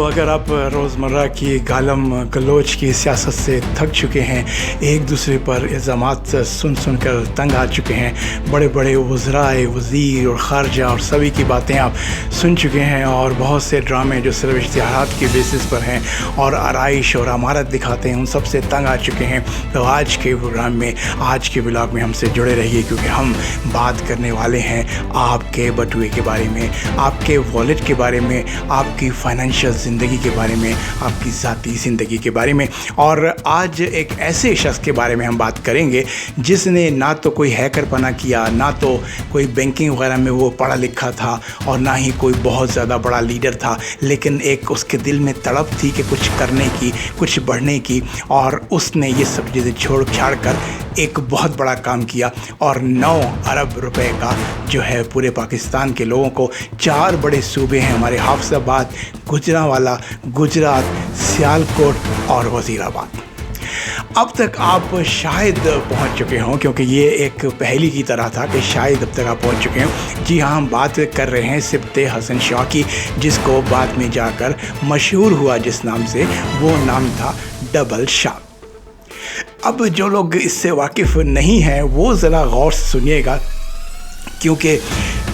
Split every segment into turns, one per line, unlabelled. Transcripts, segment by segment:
अगर आप रोज़मर्रा की गालम गलोच की सियासत से थक चुके हैं, एक दूसरे पर इल्ज़ामात सुन सुन कर तंग आ चुके हैं, बड़े बड़े वज़राए वज़ीर और ख़ारजा और सभी की बातें आप सुन चुके हैं, और बहुत से ड्रामे जो सिर्फ इश्तिहारात की बेसिस पर हैं और आराइश और अमारत दिखाते हैं, उन सब से तंग आ चुके हैं, तो आज के प्रोग्राम में, आज के ब्लॉग में हमसे जुड़े रहिए, क्योंकि हम बात करने वाले हैं आपके बटुए के बारे में, आपके वॉलेट के बारे में, आपकी फाइनेंशियल ज़िंदगी के बारे में, आपकी ज़ाती ज़िंदगी के बारे में। और आज एक ऐसे शख्स के बारे में हम बात करेंगे जिसने ना तो कोई हैकर पना किया, ना तो कोई बैंकिंग वगैरह में वो पढ़ा लिखा था, और ना ही कोई बहुत ज़्यादा बड़ा लीडर था, लेकिन एक उसके दिल में तड़प थी कि कुछ करने की, कुछ बढ़ने की, और उसने ये सब चीज़ें छोड़ छाड़ कर एक बहुत बड़ा काम किया और 9 अरब रुपए का जो है पूरे पाकिस्तान के लोगों को, 4 बड़े सूबे हैं हमारे, हाफिजाबाद, गुजरांवाला, गुजरात, सियालकोट और वज़ीराबाद। अब तक आप शायद पहुंच चुके हों, क्योंकि ये एक पहेली की तरह था कि शायद अब तक आप पहुंच चुके हों। जी हाँ, हम बात कर रहे हैं सिब्ते हसन शाह की, जिसको बाद में जाकर मशहूर हुआ जिस नाम से, वो नाम था डबल शाह। अब जो लोग इससे वाकिफ़ नहीं हैं वो ज़रा गौर से सुनिएगा, क्योंकि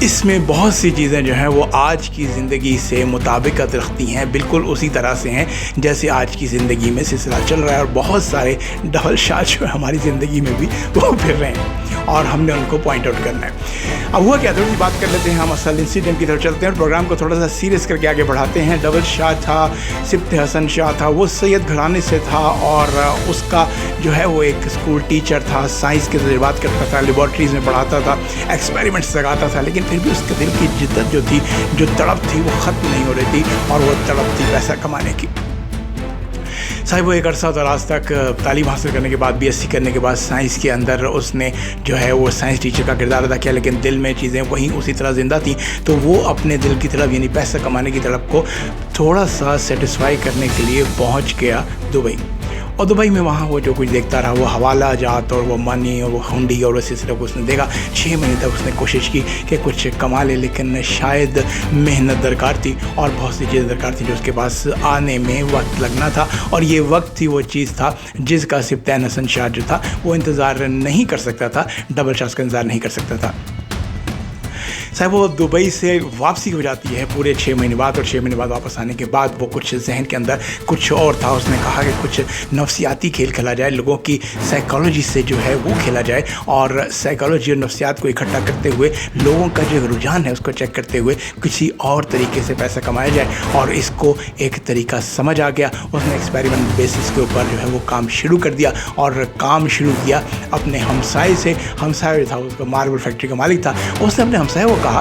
इसमें बहुत सी चीज़ें जो हैं वो आज की ज़िंदगी से मुताबिकत रखती हैं, बिल्कुल उसी तरह से हैं जैसे आज की ज़िंदगी में सिलसिला चल रहा है, और बहुत सारे डबल शाह जो है हमारी ज़िंदगी में भी वो फिर रहे हैं और हमने उनको पॉइंट आउट करना है। अब हुआ क्या, थोड़ी सी बात कर लेते हैं, हम असल इंसिडेंट की तरफ चलते हैं और प्रोग्राम को थोड़ा सा सीरियस करके आगे बढ़ाते हैं। डबल शाह था, सिब्ते हसन शाह था, वो सैयद घराने से था, और उसका जो है वो एक स्कूल टीचर था, साइंस के तजुर्बात करता था, लेबॉर्ट्रीज़ में पढ़ाता था, एक्सपेरिमेंट्स लगाता था, लेकिन फिर भी उसके दिल की जिद्दत जो थी, जो तड़प थी, वो ख़त्म नहीं हो रही थी, और वो तड़प थी पैसा कमाने की। साहिब वो एक अरसा दराज तक तालीम हासिल करने के बाद, BSc करने के बाद साइंस के अंदर उसने जो है वो साइंस टीचर का किरदार अदा किया, लेकिन दिल में चीज़ें वहीं उसी तरह ज़िंदा थी, तो वो अपने दिल की तरफ यानी पैसा कमाने की तरफ को थोड़ा सा सेटिस्फाई करने के लिए पहुंच गया दुबई। और दुबई में वहाँ वो जो कुछ देखता रहा, वो हवाला जात और वो मनी और वो हुंडी और उसी तरह को उसने देखा। 6 महीने तक उसने कोशिश की कि कुछ कमा ले, लेकिन शायद मेहनत दरकार थी और बहुत सी चीज़ें दरकार थी जो उसके पास आने में वक्त लगना था, और ये वक्त थी, वो चीज़ था जिसका सिब्ते हसन शाह जो था वो इंतज़ार नहीं कर सकता था, डबल शाह का इंतज़ार नहीं कर सकता था। साहब वो दुबई से वापसी हो जाती है पूरे 6 महीने बाद, और 6 महीने बाद वापस आने के बाद वो कुछ जहन के अंदर कुछ और था। उसने कहा कि कुछ नफ्सियाती खेल खेला जाए, लोगों की साइकोलॉजी से जो है वो खेला जाए, और साइकोलॉजी और नफ्सियात को इकट्ठा करते हुए लोगों का जो रुझान है उसको चेक करते हुए किसी और तरीके से पैसा कमाया जाए, और इसको एक तरीका समझ आ गया। उसने एक्सपेरिमेंट बेसिस के ऊपर जो है वो काम शुरू कर दिया, और काम शुरू किया अपने हमसाए से। हमसाए था उसका मार्बल फैक्ट्री का मालिक था। उसने अपने हमसाए को कहा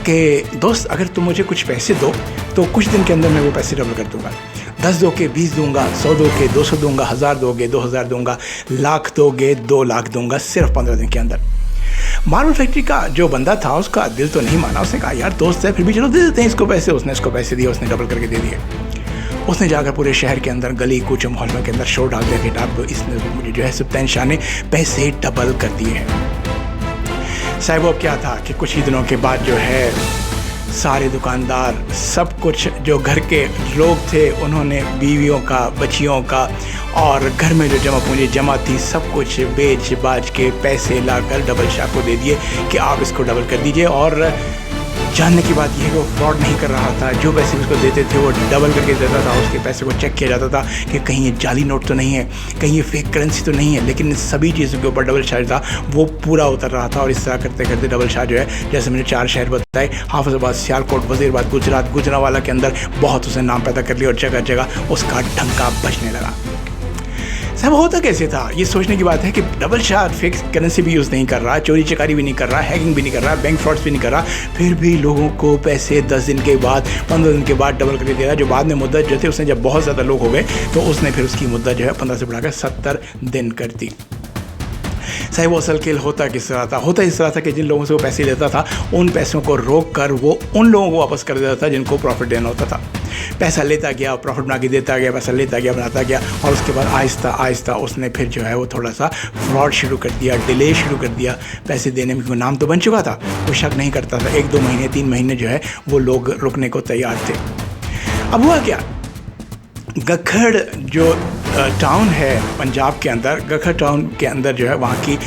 कि दोस्त, अगर तुम मुझे कुछ पैसे दो तो कुछ दिन के अंदर मैं वो पैसे डबल कर दूंगा। 10 दोगे 20 दूंगा, 100 दोगे 200 दूंगा, 1000 दोगे 2000 दूंगा, लाख दोगे 2 लाख दूंगा, सिर्फ 15 दिन के अंदर। मार्बल फैक्ट्री का जो बंदा था उसका दिल तो नहीं माना। उसने कहा यार दोस्त है, फिर भी चलो दे देते हैं इसको पैसे। उसने इसको पैसे दिए, उसने डबल करके दे दिए। उसने जाकर पूरे शहर के अंदर गली कूचे मोहल्लों के अंदर शोर डाल दिया कि अब इसने मुझे जो है सिब्ते शाह ने पैसे डबल कर दिए हैं। साहिब वो क्या था कि कुछ ही दिनों के बाद जो है सारे दुकानदार, सब कुछ जो घर के लोग थे, उन्होंने बीवियों का, बच्चियों का और घर में जो जमा पूंजी जमा थी, सब कुछ बेच बाज के पैसे लाकर डबल शाह को दे दिए कि आप इसको डबल कर दीजिए। और जानने की बात यह है कि वो फ्रॉड नहीं कर रहा था, जो पैसे उसको देते थे वो डबल करके देता था। उसके पैसे को चेक किया जाता था कि कहीं ये जाली नोट तो नहीं है, कहीं ये फेक करेंसी तो नहीं है, लेकिन इन सभी चीज़ों के ऊपर डबल शाह था वो पूरा उतर रहा था। और इस तरह करते करते डबल शाह जो है, जैसे मैंने 4 शहर बताए, हाफिजाबाद, सियालकोट, वज़ीराबाद, गुजरात, गुजरांवाला के अंदर बहुत उसने नाम पैदा कर लिया, और जगह जगह उसका डंका बजने लगा। साहब होता कैसे था, ये सोचने की बात है कि डबल शाह फेक करेंसी भी यूज़ नहीं कर रहा, चोरी चकारी भी नहीं कर रहा, हैकिंग भी नहीं कर रहा, बैंक फ्रॉड्स भी नहीं कर रहा, फिर भी लोगों को पैसे 10 दिन के बाद, 15 दिन के बाद डबल करके दे रहा। जो बाद में मुद्दत जो थे उसने जब बहुत ज़्यादा लोग हो गए तो उसने फिर उसकी मुद्दत जो है 15 से बढ़ाकर 70 दिन कर दी। साहिब वो असल खेल होता किस तरह था, होता इस तरह था कि जिन लोगों से वो पैसे लेता था उन पैसों को रोक कर वो उन लोगों को वापस कर देता था जिनको प्रॉफिट देना होता था। पैसा लेता गया, प्रॉफिट बना के देता गया, पैसा लेता गया, बनाता गया, और उसके बाद आहिस्ता आहिस्ता उसने फिर जो है वो थोड़ा सा फ्रॉड शुरू कर दिया, डिले शुरू कर दिया पैसे देने में। नाम तो बन चुका था, वो शक नहीं करता था। 1-2 महीने 3 महीने जो है वो लोग रुकने को तैयार थे। अब हुआ क्या, गखड़ जो टाउन है पंजाब के अंदर, गखड़ टाउन के अंदर जो है वहाँ की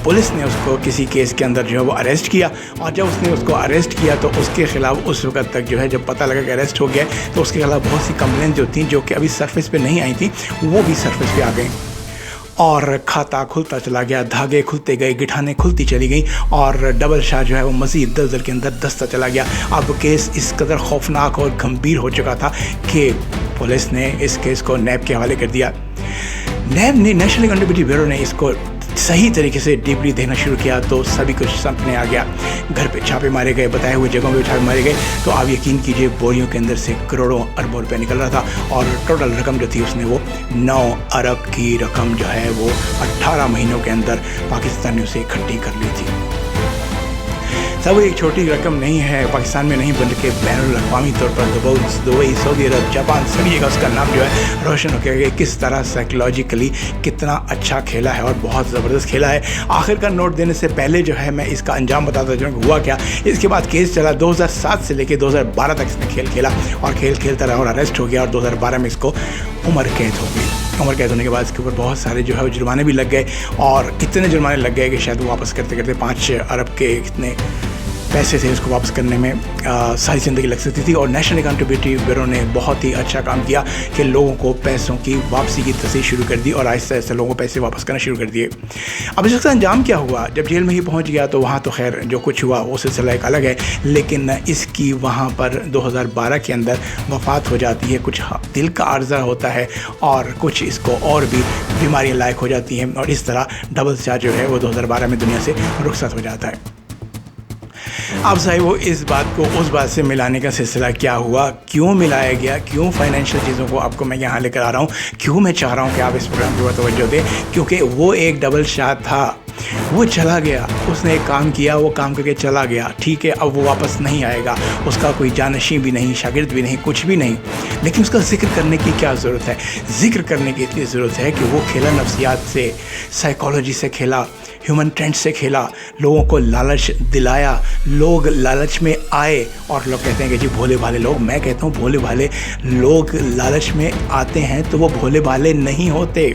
पुलिस ने उसको किसी केस के अंदर जो है वो अरेस्ट किया, और जब उसने उसको अरेस्ट किया तो उसके ख़िलाफ़ उस वक्त तक जो है जब पता लगा कि अरेस्ट हो गया तो उसके खिलाफ़ बहुत सी कंप्लेंट जो थी जो कि अभी सरफेस पे नहीं आई थी वो भी सरफेस पे आ गई, और खाता खुलता चला गया, धागे खुलते गए, गिठाने खुलती चली गई, और डबल शाह जो है वो मज़ीद दलदल के अंदर दस्ता चला गया। अब केस इस कदर खौफनाक और गंभीर हो चुका था कि पुलिस ने इस केस को नैब के हवाले कर दिया। नैब ने, नेशनल अकाउंटेबिलिटी ब्यूरो ने इसको सही तरीके से डीपली देखना शुरू किया तो सभी कुछ सामने आ गया। घर पे छापे मारे गए, बताए हुए जगहों पे छापे मारे गए, तो आप यकीन कीजिए बोरियों के अंदर से करोड़ों अरबों रुपए निकल रहा था, और टोटल रकम जो थी उसने वो 9 अरब की रकम जो है वो 18 महीनों के अंदर पाकिस्तानियों से इकट्ठी कर ली थी। सब एक छोटी रकम नहीं है, पाकिस्तान में नहीं बल्कि बैनुल-अक़वामी तौर पर दुबई, सऊदी अरब, जापान, सभी जगह उसका नाम जो है रोशन हो गया कि किस तरह साइकोलॉजिकली कितना अच्छा खेला है और बहुत ज़बरदस्त खेला है। आखिरकार नोट देने से पहले जो है मैं इसका अंजाम बताता चलूँ कि हुआ क्या। इसके बाद केस चला, 2007 से लेकर 2012 तक इसने खेल खेला, और खेल खेलता रहा और अरेस्ट हो गया, और 2012 में इसको उम्र कैद हो गई। उम्र कैद होने के बाद इसके ऊपर बहुत सारे जो है वो जुर्माने भी लग गए, और इतने जुर्माने लग गए कि शायद वो वापस करते करते 5 अरब के इतने पैसे थे उसको वापस करने में सारी ज़िंदगी लग सकती थी। और नेशनल अकाउंटेबिलिटी ब्यूरो ने बहुत ही अच्छा काम किया कि लोगों को पैसों की वापसी की तस्दीक शुरू कर दी, और आहिस्ता आहिस्ता लोगों को पैसे वापस करना शुरू कर दिए। अब इसका अंजाम क्या हुआ, जब जेल में ही पहुंच गया तो वहाँ तो खैर जो कुछ हुआ वो सिलसिला एक अलग है, लेकिन इसकी वहाँ पर 2012 के अंदर वफ़ात हो जाती है। कुछ दिल का आर्जा होता है और कुछ इसको और भी बीमारियाँ लायक हो जाती हैं, और इस तरह डबल शाह जो है वो 2012 में दुनिया से रुखसत हो जाता है। अब साहिब वो इस बात को उस बात से मिलाने का सिलसिला क्या हुआ, क्यों मिलाया गया, क्यों फाइनेंशियल चीज़ों को आपको मैं यहाँ लेकर आ रहा हूँ, क्यों मैं चाह रहा हूँ कि आप इस प्रोग्राम की तवज्जो दें, क्योंकि वो एक डबल शाह था, वो चला गया, उसने एक काम किया, वो काम करके चला गया, ठीक है, अब वो वापस नहीं आएगा, उसका कोई जानशी भी नहीं, शागिर्द भी नहीं, कुछ भी नहीं, लेकिन उसका जिक्र करने की क्या ज़रूरत है। जिक्र करने की इतनी ज़रूरत है कि वो खेला नफ्सियात से, साइकोलॉजी से खेला, ह्यूमन ट्रेंड से खेला, लोगों को लालच दिलाया, लोग लालच में आए, और लोग कहते हैं कि जी भोले भाले लोग, मैं कहता हूँ भोले भाले लोग लालच में आते हैं तो वो भोले भाले नहीं होते।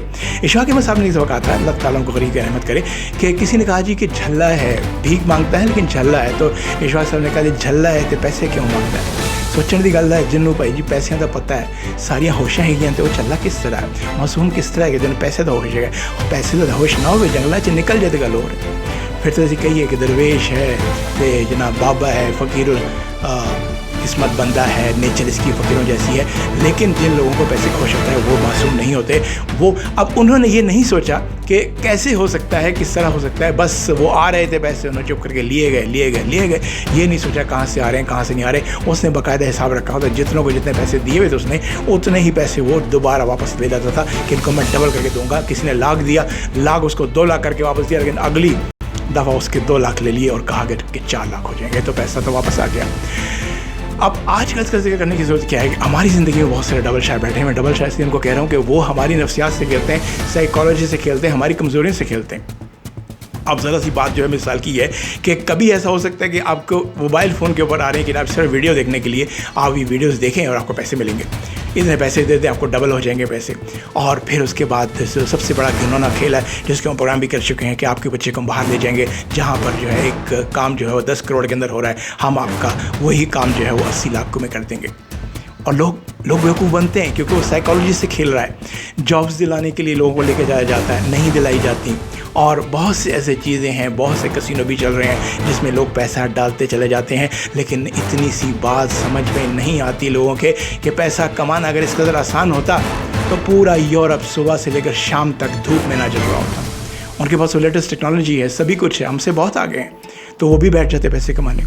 इशफाक अहमद साहब ने इस वक्त कहा था, अल्लाह ताला उनको गरीब रहमत करे, कि किसी ने कहा जी कि झल्ला है, भीख मांगता है लेकिन झल्ला है, तो इशफाक साहब ने कहा जी झल्ला है तो पैसे क्यों मांगता है। सोचने की गल है जिन्हों भाई जी पैसों का पता है, सारिया होशां है तो वो चला किस तरह है, मासूम किस तरह है कि जिन्हें पैसे का होश है, पैसे का होश ना हो जंगलों च निकल जाए तो गल हो रही। फिर तो असीं कहिए कि दरवेश है तो जनाब बाबा है, फ़कीर किस्मत बंदा है, नेचर इसकी फ़कीरों जैसी है, लेकिन जिन लोगों को पैसे का होश होता है वो मासूम नहीं होते। वो अब उन्होंने ये नहीं सोचा कि कैसे हो सकता है, किस तरह हो सकता है, बस वो आ रहे थे पैसे, उन्होंने चुप करके लिए गए, ये नहीं सोचा कहाँ से आ रहे हैं कहाँ से नहीं आ रहे। उसने बाकायदा हिसाब रखा होता, जितनों को जितने पैसे दिए हुए थे उसने उतने ही पैसे वो दोबारा वापस ले जाता था कि इनको मैं डबल करके दूंगा। किसी ने लाख दिया, लाख उसको 2 लाख करके वापस दिया, लेकिन अगली दफ़ा उसके 2 लाख ले लिए और कहा कि 4 लाख हो जाएंगे, तो पैसा तो वापस आ गया। अब आज का इसका जिक्र करने की ज़रूरत क्या है कि हमारी ज़िंदगी में बहुत सारे डबल शाह बैठे हैं। मैं डबल शाह इसलिए उनको कह रहा हूँ कि वो हमारी नफ्सियात से खेलते हैं, साइकोलॉजी से खेलते हैं, हमारी कमज़ोरियों से खेलते हैं। अब ज़रा सी बात जो है मिसाल की है कि कभी ऐसा हो सकता है कि आपको मोबाइल फ़ोन के ऊपर आ रहे हैं कि आप सिर्फ वीडियो देखने के लिए आप ये वीडियोज़ देखें और आपको पैसे मिलेंगे, इतने पैसे दे दें आपको डबल हो जाएंगे पैसे। और फिर उसके बाद सबसे बड़ा घिनौना खेल है जिसके हम प्रोग्राम भी कर चुके हैं कि आपके बच्चे को हम बाहर ले जाएंगे, जहाँ पर जो है एक काम जो है वो 10 करोड़ के अंदर हो रहा है, हम आपका वही काम जो है वो 80 लाख को में कर देंगे। और लोग बेवकूफ़ बनते हैं क्योंकि वो साइकोलॉजी से खेल रहा है। जॉब्स दिलाने के लिए लोगों को लेके जाया जाता है, नहीं दिलाई जाती, और बहुत से ऐसे चीज़ें हैं, बहुत से कसिनो भी चल रहे हैं जिसमें लोग पैसा डालते चले जाते हैं। लेकिन इतनी सी बात समझ में नहीं आती लोगों के कि पैसा कमाना अगर इस कदर आसान होता तो पूरा यूरोप सुबह से लेकर शाम तक धूप में ना जल रहा होता। उनके पास वो लेटेस्ट टेक्नोलॉजी है, सभी कुछ है, हमसे बहुत आगे हैं, तो वो भी बैठ जाते पैसे कमाने।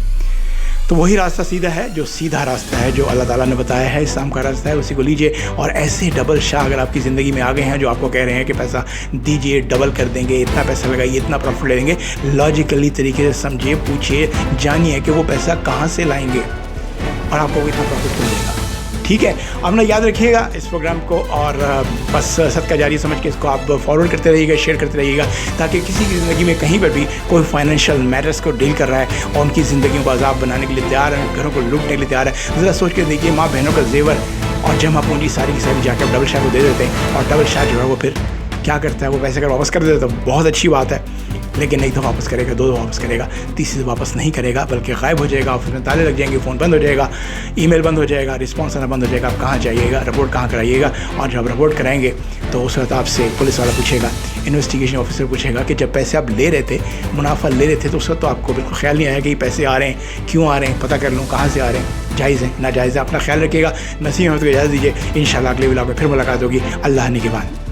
तो वही रास्ता सीधा है, जो सीधा रास्ता है, जो अल्लाह ताला ने बताया है, इस्लाम का रास्ता है, उसी को लीजिए। और ऐसे डबल शाह अगर आपकी ज़िंदगी में आ गए हैं जो आपको कह रहे हैं कि पैसा दीजिए, डबल कर देंगे, इतना पैसा लगाइए, इतना प्रॉफिट ले लेंगे, लॉजिकली तरीके से समझिए, पूछिए, जानिए कि वो पैसा कहाँ से लाएंगे और आपको इतना प्रॉफिट क्यों देगा। ठीक है, अब ना याद रखिएगा इस प्रोग्राम को, और बस सदका जारी समझ के इसको आप फॉरवर्ड करते रहिएगा, शेयर करते रहिएगा, ताकि किसी की ज़िंदगी में कहीं पर भी कोई फाइनेंशियल मैटर्स को डील कर रहा है और उनकी ज़िंदगियों को अजाब बनाने के लिए तैयार है, घरों को लूटने के लिए तैयार है। ज़रा सोच के देखिए, माँ बहनों का जेवर اور جمع پونجی ساری کی ساری جا کے ڈبل شاہ کو دے دیتے ہیں، اور ڈبل شاہ جو ہے وہ پھر کیا کرتا ہے، وہ پیسے اگر واپس کر دیتا تو بہت اچھی بات ہے، لیکن ایک دفعہ واپس کرے گا، 2 دفعہ واپس کرے گا، تیسری دفعہ واپس نہیں کرے گا، بلکہ غائب ہو جائے گا، آفس میں تالے لگ جائیں گے، فون بند ہو جائے گا، ای میل بند ہو جائے گا، رسپانس آنا بند ہو جائے گا، آپ کہاں جائیے گا، رپورٹ کہاں کرائیے گا. اور جب رپورٹ کرائیں گے تو اس وقت آپ سے پولیس والا پوچھے گا، انویسٹیگیشن آفیسر پوچھے گا کہ جب پیسے آپ لے رہے تھے، منافع لے رہے تھے، تو اس وقت تو آپ کو بالکل خیال نہیں آیا کہ یہ پیسے آ رہے ہیں، کیوں آ رہے ہیں، پتہ کر لوں کہاں سے آ رہے ہیں، جائز ہے ناجائز ہے، اپنا خیال رکھیے گا. نصیحت کو اجازت دیجیے، انشاءاللہ اگلے ولاگ میں پھر ملاقات ہوگی. اللہ نگہبان.